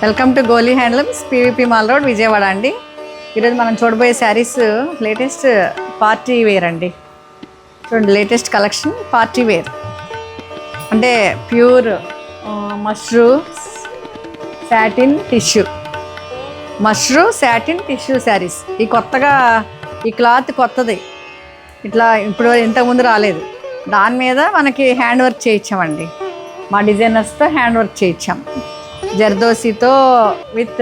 Welcome to Goli handlooms, PVP mall road, Vijayawada అండి. ఈరోజు మనం చూడబోయే శారీస్ లేటెస్ట్ పార్టీ వేర్ అండి. చూడండి, లేటెస్ట్ కలెక్షన్ పార్టీ వేర్ అంటే pure mashru satin tissue saris. ఈ కొత్తగా ఈ క్లాత్ కొత్తది, ఇట్లా ఇప్పుడు ఇంతకుముందు రాలేదు. దాని మీద మనకి హ్యాండ్ వర్క్ చేయించామండి. మా డిజైనర్స్తో హ్యాండ్ వర్క్ చేయించాం. జర్దోసితో విత్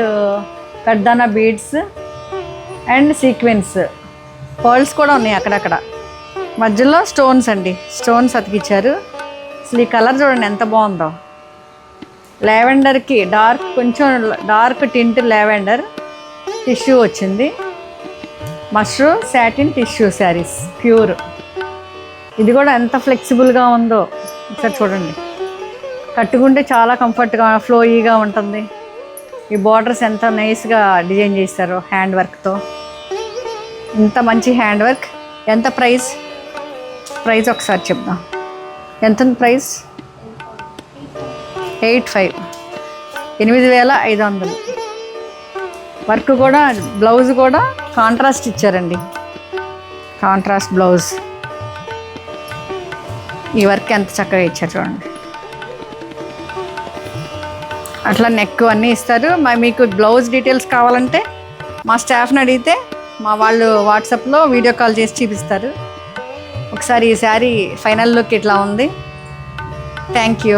కడ్దానా బీడ్స్ అండ్ సీక్వెన్స్ పర్ల్స్ కూడా ఉన్నాయి అక్కడక్కడ. మధ్యలో స్టోన్స్ అండి, స్టోన్స్ అతికిచ్చారు. అసలు ఈ కలర్ చూడండి ఎంత బాగుందో. లావెండర్కి కొంచెం డార్క్ టింట్ లావెండర్ టిష్యూ వచ్చింది. Mashru satin tissue saris pure. ఇది కూడా ఎంత ఫ్లెక్సిబుల్గా ఉందో ఒకసారి చూడండి. కట్టుకుంటే చాలా కంఫర్ట్గా ఫ్లోయీగా ఉంటుంది. ఈ బార్డర్స్ ఎంత నైస్గా డిజైన్ చేస్తారు హ్యాండ్ వర్క్తో. ఇంత మంచి హ్యాండ్ వర్క్. ఎంత ప్రైస్ ఒకసారి చెప్దాం. ఎంత ప్రైస్? 8,500. వర్క్ కూడా, బ్లౌజ్ కూడా కాంట్రాస్ట్ ఇచ్చారండి. Contrast blouse. ఈ వర్క్ ఎంత చక్కగా ఇచ్చారు చూడండి. అట్లా నెక్ అన్నీ ఇస్తారు. మీకు బ్లౌజ్ డీటెయిల్స్ కావాలంటే మా స్టాఫ్ని అడిగితే మా వాళ్ళు వాట్సాప్లో వీడియో కాల్ చేసి చూపిస్తారు. ఒకసారి ఈ శారీ ఫైనల్ లుక్ ఇట్లా ఉంది. Thank you.